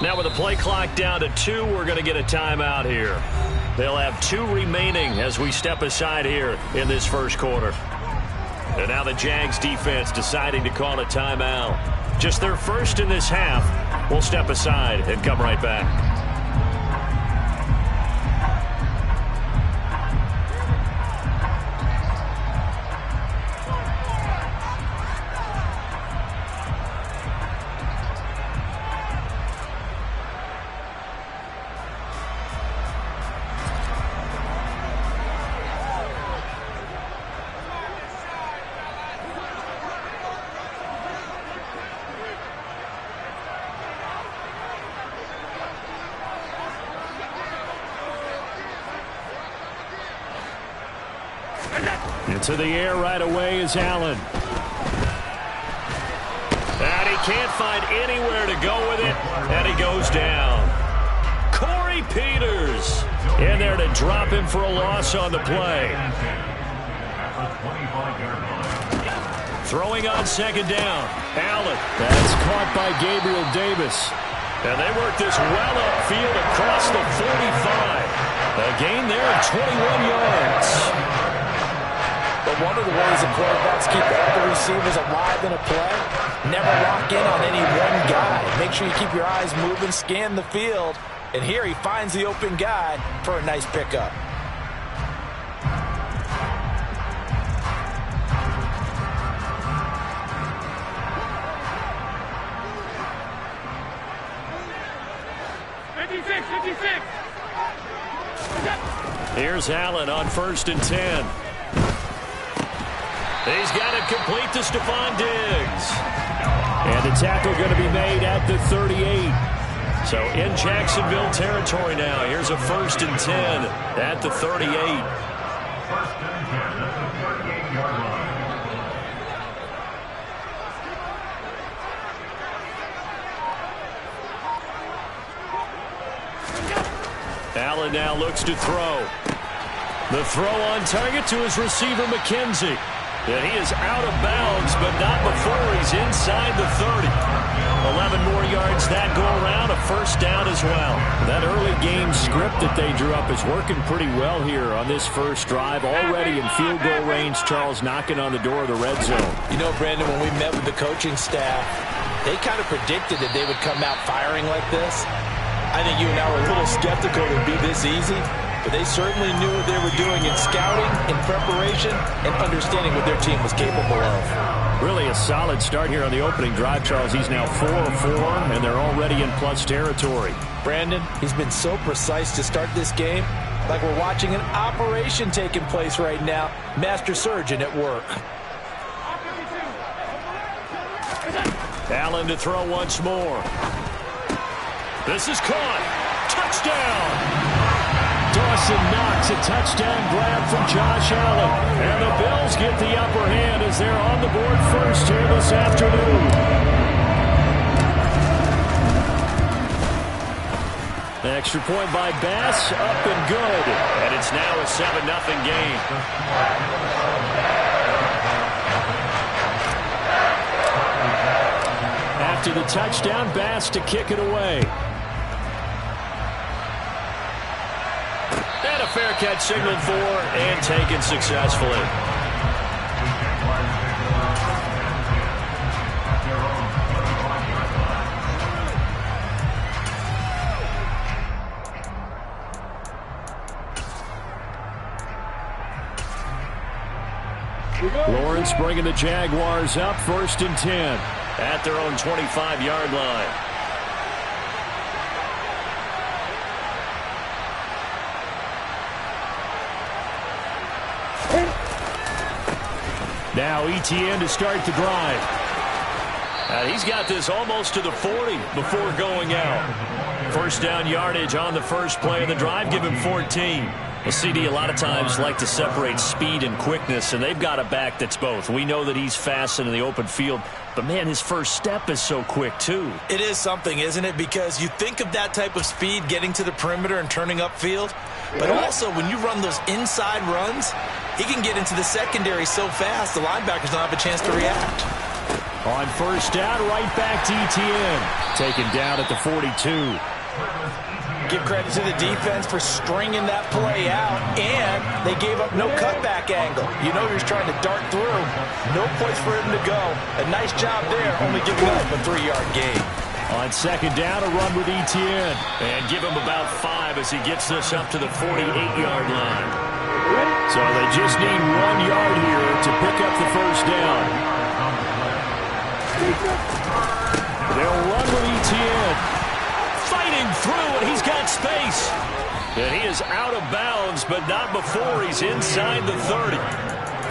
Now with the play clock down to 2, we're going to get a timeout here. They'll have 2 remaining as we step aside here in this first quarter. And now the Jags defense deciding to call a timeout. Just their first in this half. We'll step aside and come right back. Into the air right away is Allen. And he can't find anywhere to go with it, and he goes down. Corey Peters in there to drop him for a loss on the play. Throwing on second down. Allen. That's caught by Gabriel Davis. And they work this well upfield across the 45. A gain there of 21 yards. But one of the ways that quarterbacks keep all the receivers alive in a play, never lock in on any one guy. Make sure you keep your eyes moving, scan the field. And here he finds the open guy for a nice pickup. Here's Allen on 1st and 10. He's got it complete to Stephon Diggs. And the tackle going to be made at the 38. So in Jacksonville territory now. Here's a 1st and 10 at the 38. 1st and 10 at the 38-yard line. Allen now looks to throw. The throw on target to his receiver, McKenzie. And he is out of bounds, but not before he's inside the 30. 11 more yards that go around, a 1st down as well. That early game script that they drew up is working pretty well here on this first drive. Already in field goal range, Charles knocking on the door of the red zone. You know, Brandon, when we met with the coaching staff, they kind of predicted that they would come out firing like this. I think you and I were a little skeptical it would be this easy. But they certainly knew what they were doing in scouting, in preparation, and understanding what their team was capable of. Really a solid start here on the opening drive, Charles. He's now 4-4, and they're already in plus territory. Brandon, he's been so precise to start this game, like we're watching an operation taking place right now. Master surgeon at work. Allen to throw once more. This is caught. Touchdown! Dawson Knox, a touchdown grab from Josh Allen. And the Bills get the upper hand as they're on the board first here this afternoon. The extra point by Bass, up and good. And it's now a 7-0 game. After the touchdown, Bass to kick it away. And a fair catch signaled for and taken successfully. Lawrence bringing the Jaguars up 1st and 10 at their own 25-yard line. Now ETN to start the drive. He's got this almost to the 40 before going out. 1st down yardage on the first play of the drive, give him 14. Well, CD a lot of times like to separate speed and quickness, and they've got a back that's both. We know that he's fast in the open field, but, man, his first step is so quick, too. It is something, isn't it? Because you think of that type of speed getting to the perimeter and turning upfield, but also when you run those inside runs, he can get into the secondary so fast the linebackers don't have a chance to react. On first down, right back to Etienne. Taken down at the 42. Give credit to the defense for stringing that play out, and they gave up no cutback angle. You know he was trying to dart through. No place for him to go. A nice job there, only giving up a 3-yard gain. On second down, a run with Etienne. And give him about 5 as he gets this up to the 48-yard line. So they just need 1 yard here to pick up the first down. They'll run with Etienne. Fighting through, and he's got space. And he is out of bounds, but not before he's inside the 30.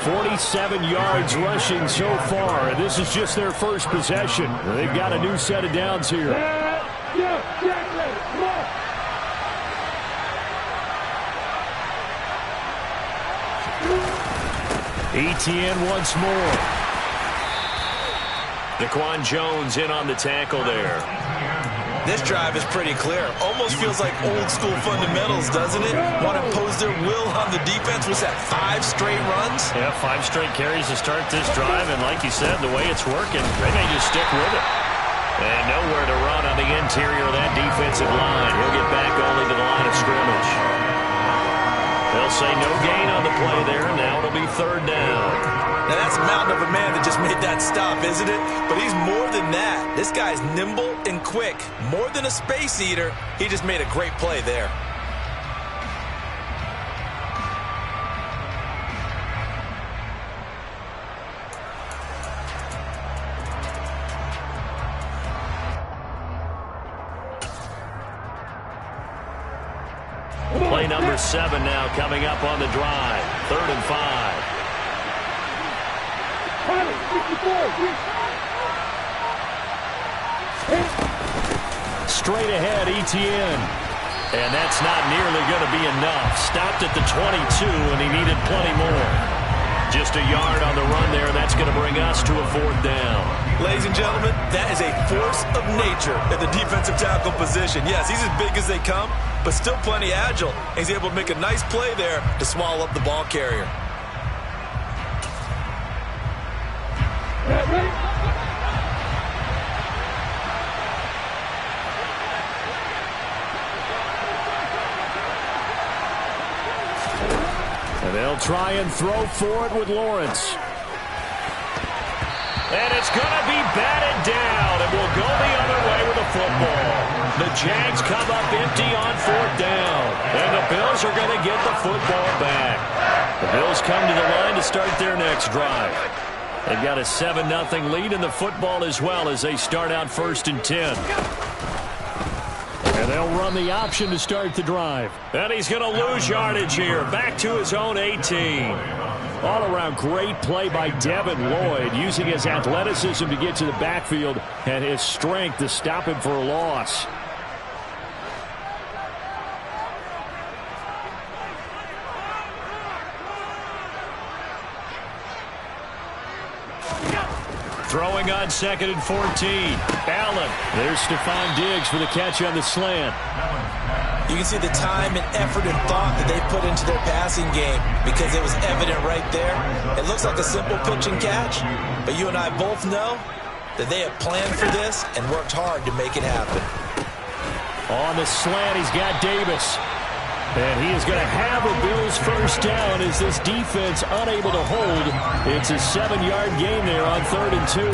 47 yards rushing so far, and this is just their first possession. They've got a new set of downs here. Etienne once more. Daquan Jones in on the tackle there. This drive is pretty clear. Almost feels like old-school fundamentals, doesn't it? Want to impose their will on the defense. Was that 5 straight runs? Yeah, 5 straight carries to start this drive, and like you said, the way it's working, they may just stick with it. And nowhere to run on the interior of that defensive line. He'll get back only to the line of scrimmage. They'll say no gain on the play there. Now it'll be third down. Now that's a mountain of a man that just made that stop, isn't it? But he's more than that. This guy's nimble and quick. More than a space eater, he just made a great play there. Play number 7 now coming up on the drive. 3rd and 5. Straight ahead, Etienne. And that's not nearly going to be enough. Stopped at the 22, and he needed plenty more. Just a yard on the run there, and that's going to bring us to a 4th down. Ladies and gentlemen, that is a force of nature at the defensive tackle position. Yes, he's as big as they come, but still plenty agile. He's able to make a nice play there to swallow up the ball carrier. And they'll try and throw for it with Lawrence. And it's going to be batted down, and we'll go the other way with the football. The Jags come up empty on 4th down, and the Bills are going to get the football back. The Bills come to the line to start their next drive. They've got a 7-0 lead in the football as well as they start out 1st and 10. And they'll run the option to start the drive. And he's going to lose yardage here, back to his own 18. All-around great play by Devin Lloyd, using his athleticism to get to the backfield and his strength to stop him for a loss. Throwing on 2nd and 14. Allen. There's Stephon Diggs for the catch on the slant. You can see the time and effort and thought that they put into their passing game because it was evident right there. It looks like a simple pitch and catch, but you and I both know that they have planned for this and worked hard to make it happen. On the slant, he's got Davis. And he is going to have a Bills first down as this defense unable to hold. It's a 7-yard gain there on 3rd and 2.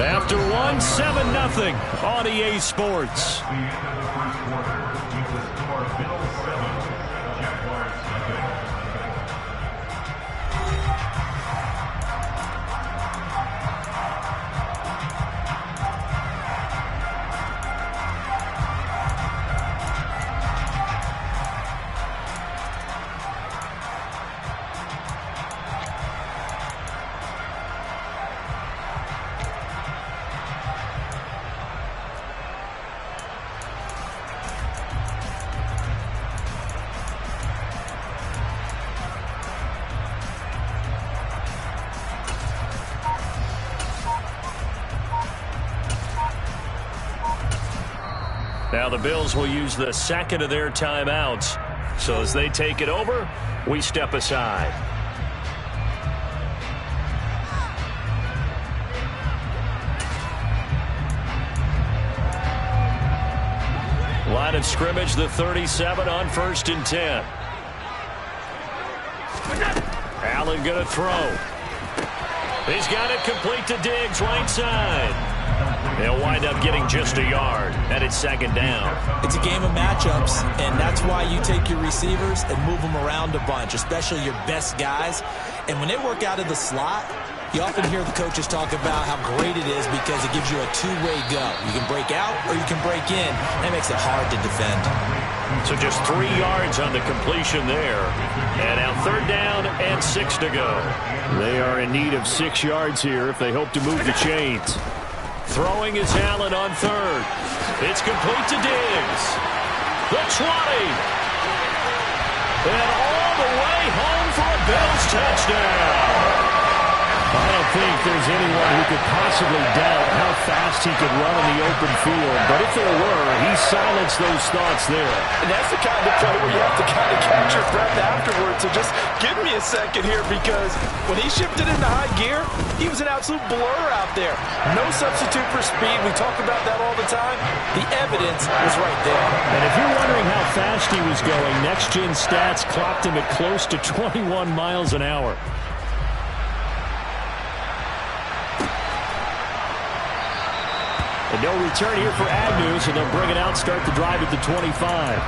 After 7-0 on EA Sports. Now the Bills will use the 2nd of their timeouts. So as they take it over, we step aside. Line of scrimmage, the 37 on 1st and 10. Allen going to throw. He's got it complete to Diggs, right side. They'll wind up getting just a yard, and it's 2nd down. It's a game of matchups, and that's why you take your receivers and move them around a bunch, especially your best guys. And when they work out of the slot, you often hear the coaches talk about how great it is because it gives you a two-way go. You can break out or you can break in. That makes it hard to defend. So just 3 yards on the completion there. And now 3rd down and 6 to go. They are in need of 6 yards here if they hope to move the chains. Throwing is Allen on 3rd. It's complete to Diggs. The 20. And all the way home for a Bills touchdown. I don't think there's anyone who could possibly doubt how fast he could run in the open field. But if there were, he silenced those thoughts there. And that's the kind of play where you have to kind of catch your breath afterwards. So just give me a second here, because when he shifted into high gear, he was an absolute blur out there. No substitute for speed. We talk about that all the time. The evidence was right there. And if you're wondering how fast he was going, Next Gen Stats clocked him at close to 21 miles an hour. And no return here for Agnew, so they'll bring it out, start the drive at the 25.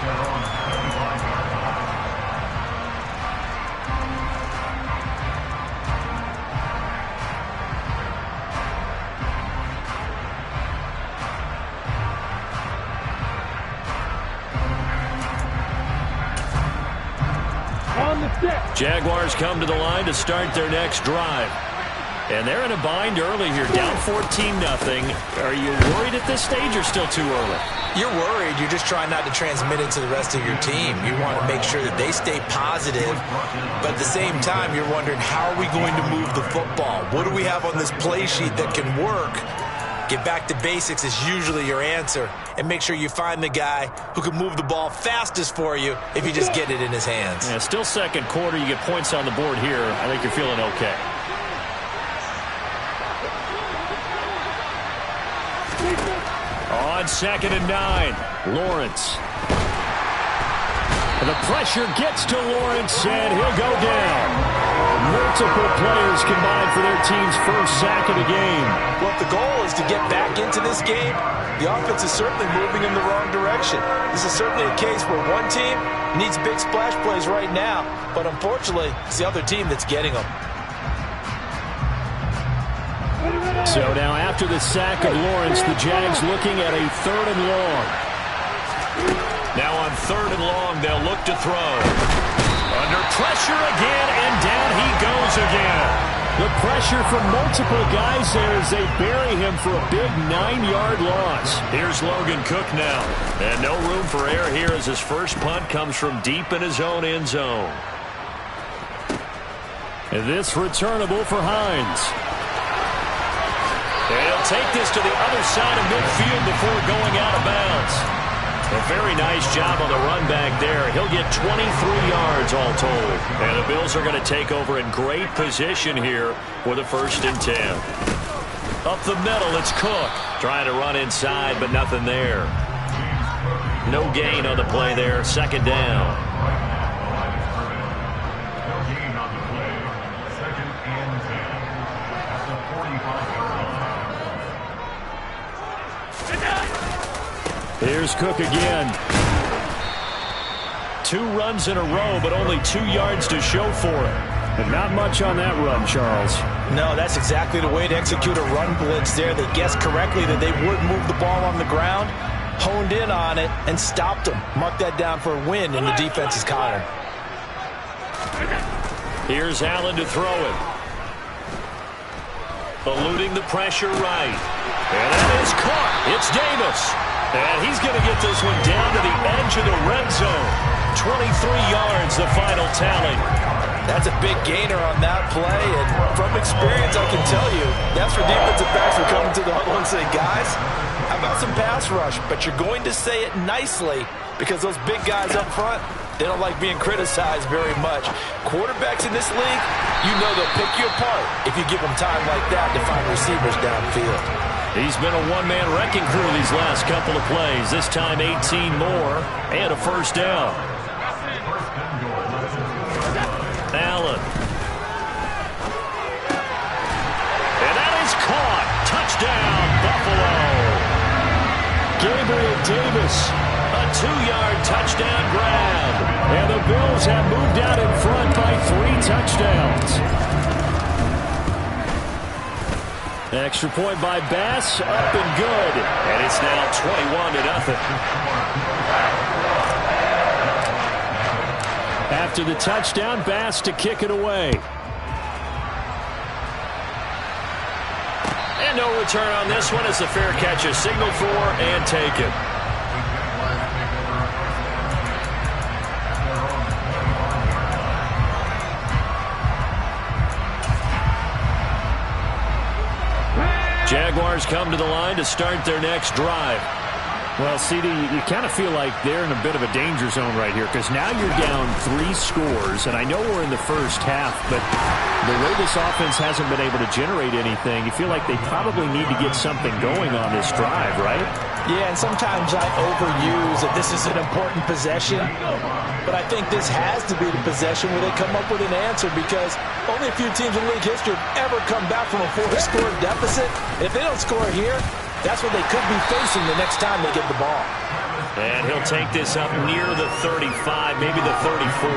Jaguars come to the line to start their next drive. And they're in a bind early here, down 14-0. Are you worried at this stage or still too early? You're worried. You're just trying not to transmit it to the rest of your team. You want to make sure that they stay positive, but at the same time, you're wondering, how are we going to move the football? What do we have on this play sheet that can work? Get back to basics is usually your answer, and make sure you find the guy who can move the ball fastest for you if you just get it in his hands. Yeah, still 2nd quarter. You get points on the board here. I think you're feeling okay. On 2nd and 9, Lawrence. And the pressure gets to Lawrence, and he'll go down. Multiple players combined for their team's first sack of the game. Well, if the goal is to get back into this game, the offense is certainly moving in the wrong direction. This is certainly a case where one team needs big splash plays right now, but unfortunately, it's the other team that's getting them. So now after the sack of Lawrence, the Jags looking at a 3rd and long. Now on 3rd and long, they'll look to throw. Under pressure again, and down he goes again. The pressure from multiple guys there as they bury him for a big 9-yard loss. Here's Logan Cook now. And no room for error here as his first punt comes from deep in his own end zone. And this returnable for Hines. And he'll take this to the other side of midfield before going out of bounds. A very nice job on the run back there. He'll get 23 yards all told. And the Bills are going to take over in great position here for the 1st and 10. Up the middle, it's Cook. Trying to run inside, but nothing there. No gain on the play there. 2nd down. Here's Cook again. 2 runs in a row, but only 2 yards to show for it. But not much on that run, Charles. No, that's exactly the way to execute a run blitz there. They guessed correctly that they would move the ball on the ground, honed in on it, and stopped them. Mark that down for a win, and the defense is caught him. Here's Allen to throw it. Eluding the pressure right. And that is caught. It's Davis. And he's going to get this one down to the edge of the red zone. 23 yards, the final tally. That's a big gainer on that play, and from experience, I can tell you, that's where defensive backs will come to the huddle and say, guys, how about some pass rush? But you're going to say it nicely because those big guys up front, they don't like being criticized very much. Quarterbacks in this league, you know they'll pick you apart if you give them time like that to find receivers downfield. He's been a one-man wrecking crew these last couple of plays. This time 18 more and a first down. Allen. And that is caught. Touchdown, Buffalo. Gabriel Davis. A 2-yard touchdown grab. And the Bills have moved out in front by 3 touchdowns. Extra point by Bass, up and good. And it's now 21-0. After the touchdown, Bass to kick it away. And no return on this one as the fair catch is signaled for and taken. Jaguars come to the line to start their next drive. Well, CD, you kind of feel like they're in a bit of a danger zone right here because now you're down 3 scores, and I know we're in the first half, but the way this offense hasn't been able to generate anything, you feel like they probably need to get something going on this drive, right? Yeah, and sometimes I overuse that this is an important possession, but I think this has to be the possession where they come up with an answer because only a few teams in league history have ever come back from a 4-score deficit. If they don't score here, that's what they could be facing the next time they get the ball. And he'll take this up near the 35, maybe the 34.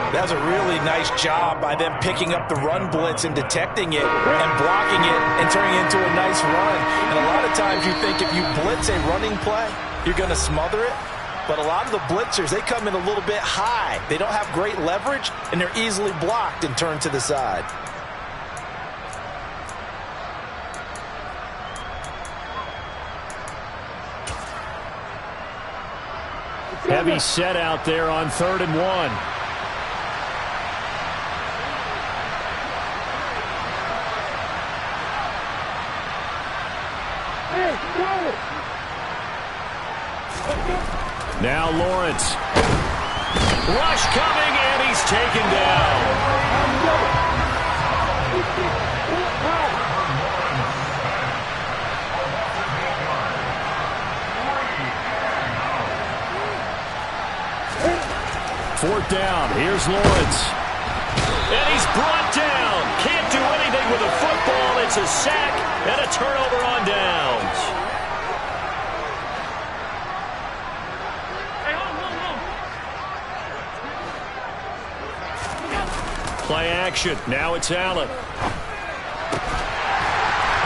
That was a really nice job by them picking up the run blitz and detecting it and blocking it and turning it into a nice run. And a lot of times you think if you blitz a running play, you're going to smother it. But a lot of the blitzers, they come in a little bit high. They don't have great leverage, and they're easily blocked and turned to the side. Heavy set out there on 3rd and 1. Now Lawrence. Rush coming, and he's taken down. 4th down. Here's Lawrence. And he's brought down. Can't do anything with a football. It's a sack and a turnover on downs. Play action. Now it's Allen.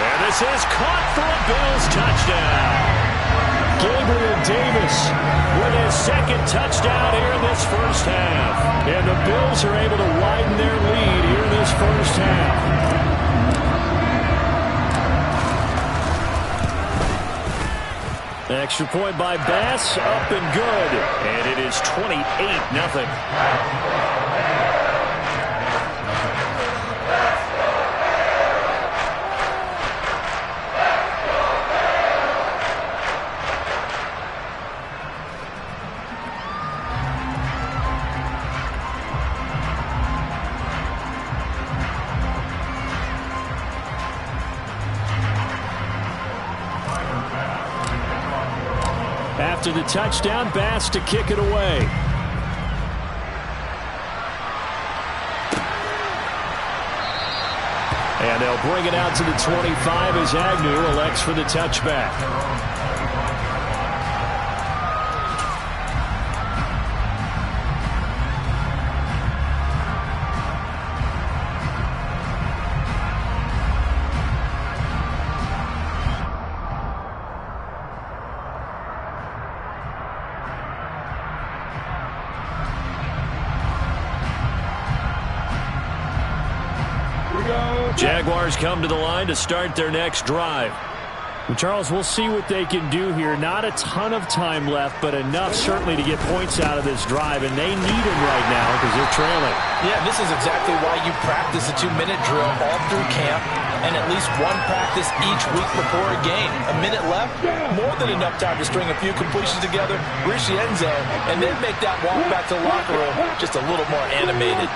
And this is caught for a Bills touchdown. Gabriel Davis with his 2nd touchdown here in this first half. And the Bills are able to widen their lead here in this first half. Extra point by Bass, up and good. And it is 28-0. After the touchdown, Bass to kick it away. And they'll bring it out to the 25 as Agnew elects for the touchback. Jaguars come to the line to start their next drive. Well, Charles, we'll see what they can do here. Not a ton of time left, but enough certainly to get points out of this drive, and they need them right now because they're trailing. Yeah, this is exactly why you practice a 2-minute drill all through camp and at least one practice each week before a game. A minute left, more than enough time to string a few completions together, reach the end zone, and then make that walk back to the locker room just a little more animated.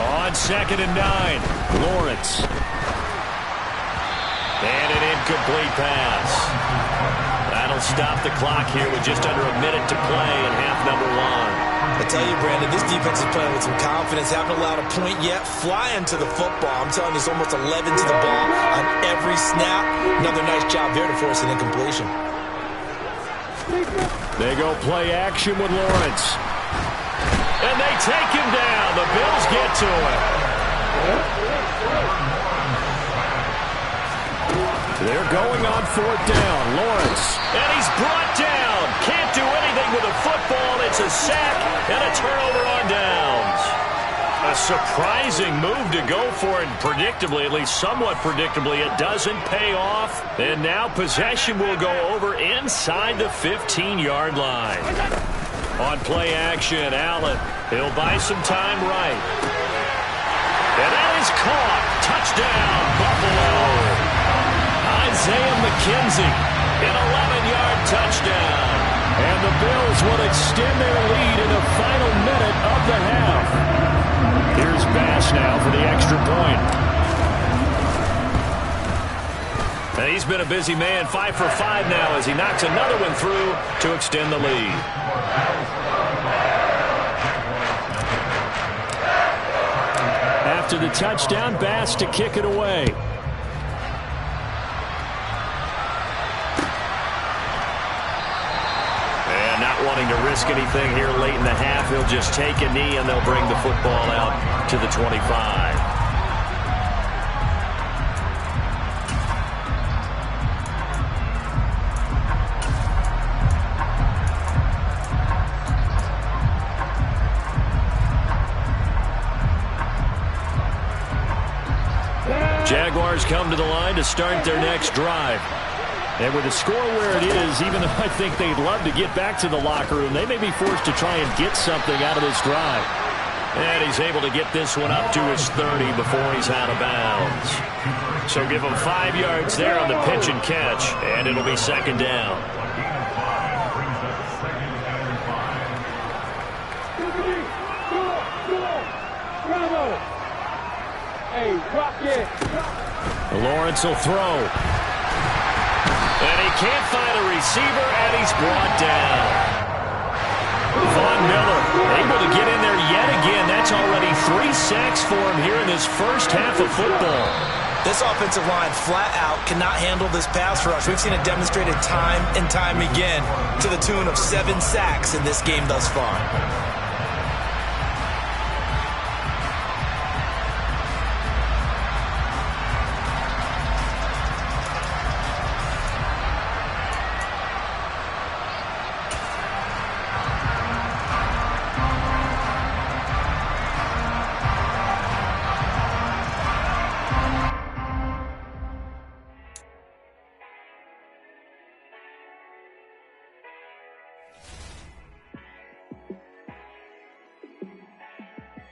On 2nd and 9, Lawrence. And an incomplete pass. That'll stop the clock here with just under a minute to play in half number one. I tell you, Brandon, this defense is playing with some confidence. Haven't allowed a point yet. Flying to the football. I'm telling you, it's almost 11 to the ball on every snap. Another nice job there to force an incompletion. They go play action with Lawrence. And they take him down. The Bills get to him. They're going on fourth down. Lawrence. And he's brought down. Can't do anything with a football. It's a sack and a turnover on downs. A surprising move to go for it. Predictably, at least somewhat predictably, it doesn't pay off. And now possession will go over inside the 15-yard line. On play action, Allen. He'll buy some time right. And that is caught. Touchdown, Buffalo. Isaiah McKenzie, an 11-yard touchdown. And the Bills will extend their lead in the final minute of the half. Here's Bass now for the extra point. And he's been a busy man, 5 for 5 now as he knocks another one through to extend the lead. After the touchdown, Bass to kick it away. Wanting to risk anything here late in the half, he'll just take a knee and they'll bring the football out to the 25. Jaguars come to the line to start their next drive. And with the score where it is, even though I think they'd love to get back to the locker room, they may be forced to try and get something out of this drive. And he's able to get this one up to his 30 before he's out of bounds. So give him 5 yards there on the pitch and catch, and it'll be second down. Lawrence will throw. And he can't find a receiver, and he's brought down. Von Miller able to get in there yet again. That's already 3 sacks for him here in this first half of football. This offensive line flat out cannot handle this pass rush. We've seen it demonstrated time and time again to the tune of 7 sacks in this game thus far.